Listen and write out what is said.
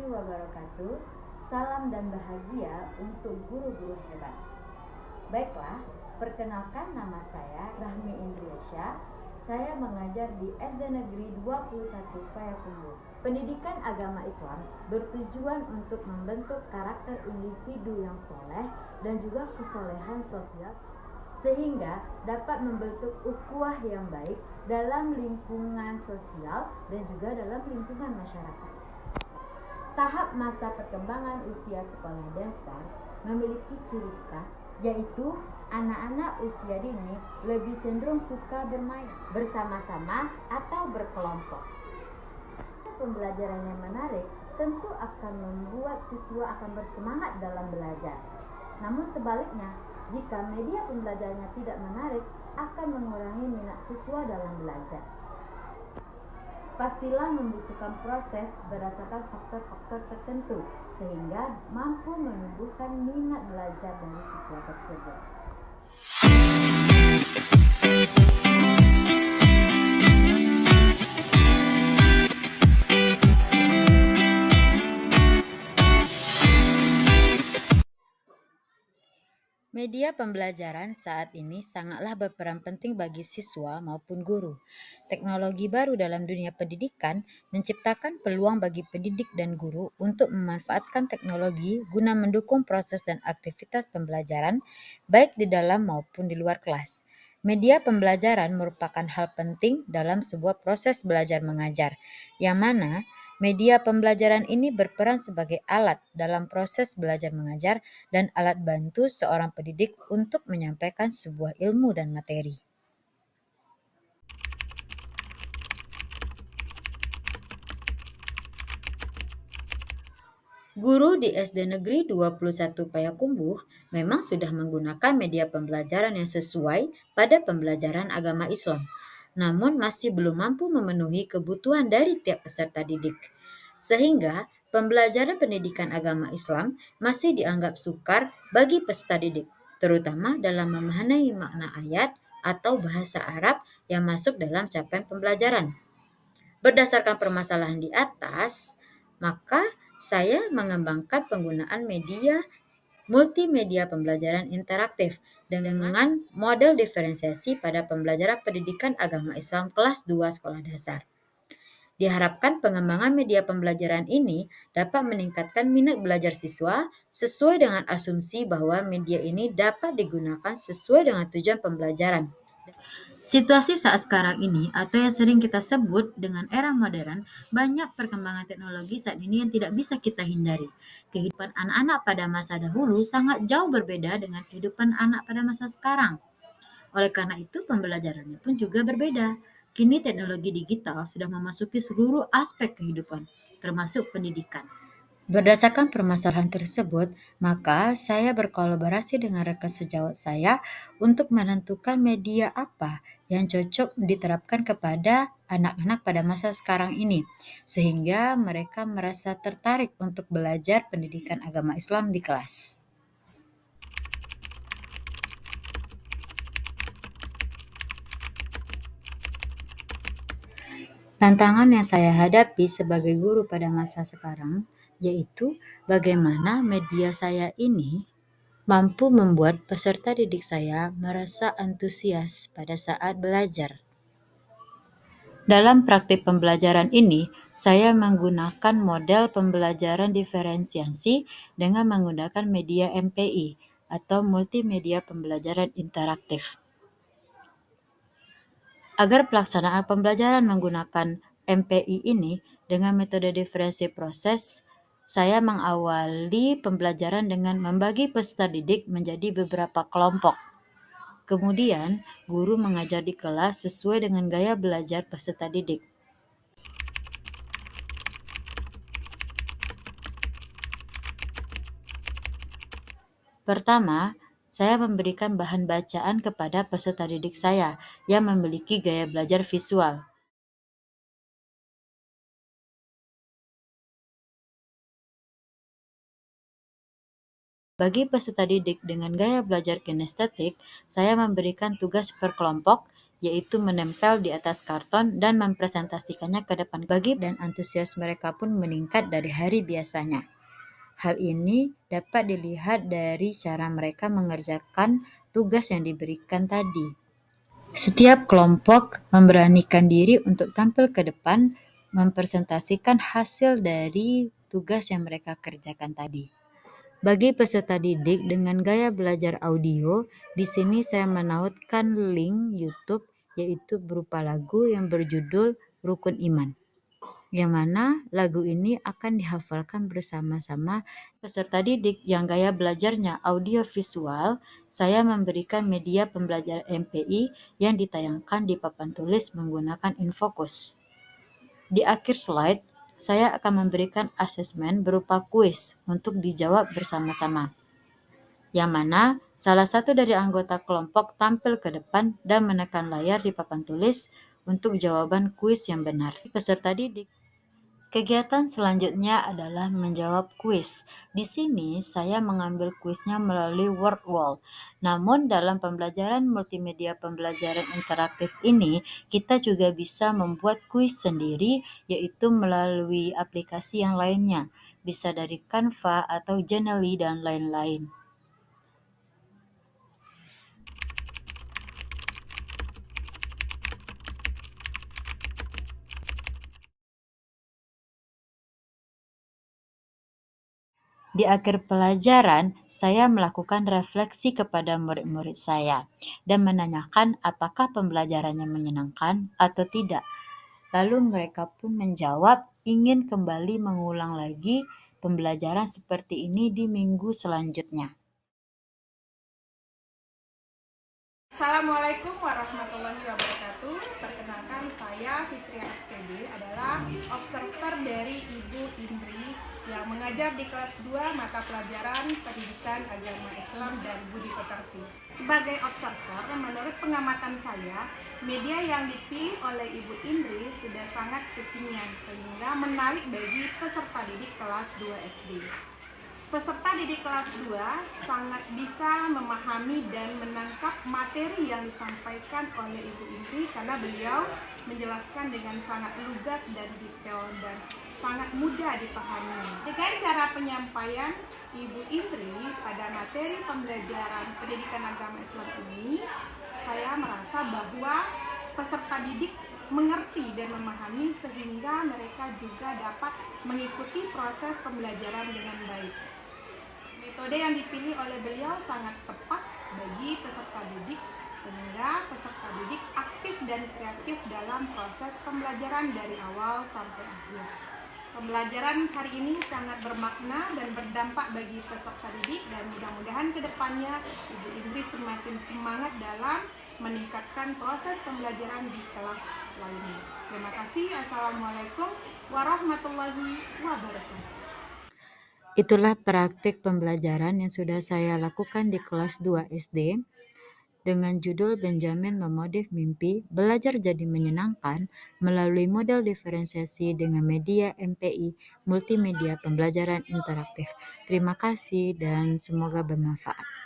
warahmatullahi wabarakatuh. Salam dan bahagia untuk guru-guru hebat. Baiklah, perkenalkan nama saya Rahmi Indriasya. Saya mengajar di SD Negeri 21 Payakumbuh. Pendidikan agama Islam bertujuan untuk membentuk karakter individu yang soleh dan juga kesolehan sosial sehingga dapat membentuk ukhuwah yang baik dalam lingkungan sosial dan juga dalam lingkungan masyarakat. Tahap masa perkembangan usia sekolah dasar memiliki ciri khas, yaitu anak-anak usia dini lebih cenderung suka bermain bersama-sama atau berkelompok. Pembelajaran yang menarik tentu akan membuat siswa akan bersemangat dalam belajar. Namun sebaliknya, jika media pembelajarannya tidak menarik, akan mengurangi minat siswa dalam belajar. Pastilah membutuhkan proses berdasarkan faktor-faktor tertentu sehingga mampu menumbuhkan minat belajar dari siswa tersebut. Media pembelajaran saat ini sangatlah berperan penting bagi siswa maupun guru. Teknologi baru dalam dunia pendidikan menciptakan peluang bagi pendidik dan guru untuk memanfaatkan teknologi guna mendukung proses dan aktivitas pembelajaran baik di dalam maupun di luar kelas. Media pembelajaran merupakan hal penting dalam sebuah proses belajar mengajar, yang mana media pembelajaran ini berperan sebagai alat dalam proses belajar mengajar dan alat bantu seorang pendidik untuk menyampaikan sebuah ilmu dan materi. Guru di SD Negeri 21 Payakumbuh memang sudah menggunakan media pembelajaran yang sesuai pada pembelajaran agama Islam, namun masih belum mampu memenuhi kebutuhan dari tiap peserta didik. Sehingga pembelajaran pendidikan agama Islam masih dianggap sukar bagi peserta didik, terutama dalam memahami makna ayat atau bahasa Arab yang masuk dalam capaian pembelajaran. Berdasarkan permasalahan di atas, maka saya mengembangkan penggunaan multimedia pembelajaran interaktif dengan model diferensiasi pada pembelajaran pendidikan agama Islam kelas 2 sekolah dasar. Diharapkan pengembangan media pembelajaran ini dapat meningkatkan minat belajar siswa sesuai dengan asumsi bahwa media ini dapat digunakan sesuai dengan tujuan pembelajaran. Situasi saat sekarang ini atau yang sering kita sebut dengan era modern, banyak perkembangan teknologi saat ini yang tidak bisa kita hindari. Kehidupan anak-anak pada masa dahulu sangat jauh berbeda dengan kehidupan anak pada masa sekarang. Oleh karena itu, pembelajarannya pun juga berbeda. Kini teknologi digital sudah memasuki seluruh aspek kehidupan, termasuk pendidikan. Berdasarkan permasalahan tersebut, maka saya berkolaborasi dengan rekan sejawat saya untuk menentukan media apa yang cocok diterapkan kepada anak-anak pada masa sekarang ini, sehingga mereka merasa tertarik untuk belajar pendidikan agama Islam di kelas. Tantangan yang saya hadapi sebagai guru pada masa sekarang yaitu bagaimana media saya ini mampu membuat peserta didik saya merasa antusias pada saat belajar. Dalam praktik pembelajaran ini, saya menggunakan model pembelajaran diferensiasi dengan menggunakan media MPI atau multimedia pembelajaran interaktif. Agar pelaksanaan pembelajaran menggunakan MPI ini dengan metode diferensi proses, saya mengawali pembelajaran dengan membagi peserta didik menjadi beberapa kelompok. Kemudian, guru mengajar di kelas sesuai dengan gaya belajar peserta didik. Pertama, saya memberikan bahan bacaan kepada peserta didik saya yang memiliki gaya belajar visual. Bagi peserta didik dengan gaya belajar kinestetik, saya memberikan tugas per kelompok, yaitu menempel di atas karton dan mempresentasikannya ke depan bagi dan antusias mereka pun meningkat dari hari biasanya. Hal ini dapat dilihat dari cara mereka mengerjakan tugas yang diberikan tadi. Setiap kelompok memberanikan diri untuk tampil ke depan, mempresentasikan hasil dari tugas yang mereka kerjakan tadi. Bagi peserta didik dengan gaya belajar audio, di sini saya menautkan link YouTube yaitu berupa lagu yang berjudul Rukun Iman, yang mana lagu ini akan dihafalkan bersama-sama peserta didik yang gaya belajarnya audio visual. Saya memberikan media pembelajaran MPI yang ditayangkan di papan tulis menggunakan infocus. Di akhir slide, saya akan memberikan asesmen berupa kuis untuk dijawab bersama-sama, yang mana salah satu dari anggota kelompok tampil ke depan dan menekan layar di papan tulis untuk jawaban kuis yang benar. Peserta didik. Kegiatan selanjutnya adalah menjawab kuis. Di sini saya mengambil kuisnya melalui word wall. Namun dalam pembelajaran multimedia pembelajaran interaktif ini, kita juga bisa membuat kuis sendiri, yaitu melalui aplikasi yang lainnya, bisa dari Canva atau Genially dan lain-lain. Di akhir pelajaran, saya melakukan refleksi kepada murid-murid saya dan menanyakan apakah pembelajarannya menyenangkan atau tidak. Lalu mereka pun menjawab ingin kembali mengulang lagi pembelajaran seperti ini di minggu selanjutnya. Assalamualaikum warahmatullahi wabarakatuh. Perkenalkan, saya Fitria SPD, adalah observer dari Ibu Indri yang mengajar di kelas 2 mata pelajaran Pendidikan Agama Islam dan Budi Pekerti. Sebagai observer, menurut pengamatan saya, media yang dipilih oleh Ibu Indri sudah sangat kekinian sehingga menarik bagi peserta didik kelas 2 SD. Peserta didik kelas 2 sangat bisa memahami dan menangkap materi yang disampaikan oleh Ibu Indri karena beliau menjelaskan dengan sangat lugas dan detail dan sangat mudah dipahami. Dengan cara penyampaian Ibu Indri pada materi pembelajaran pendidikan agama Islam ini, saya merasa bahwa peserta didik mengerti dan memahami sehingga mereka juga dapat mengikuti proses pembelajaran dengan baik. Metode yang dipilih oleh beliau sangat tepat bagi peserta didik sehingga peserta didik aktif dan kreatif dalam proses pembelajaran dari awal sampai akhir. Pembelajaran hari ini sangat bermakna dan berdampak bagi peserta didik dan mudah-mudahan ke depannya Ibu Indri semakin semangat dalam meningkatkan proses pembelajaran di kelas lainnya. Terima kasih. Assalamualaikum warahmatullahi wabarakatuh. Itulah praktik pembelajaran yang sudah saya lakukan di kelas 2 SD dengan judul Benjamin Memodif Mimpi, Belajar Jadi Menyenangkan melalui model diferensiasi dengan media MPI, multimedia pembelajaran interaktif. Terima kasih dan semoga bermanfaat.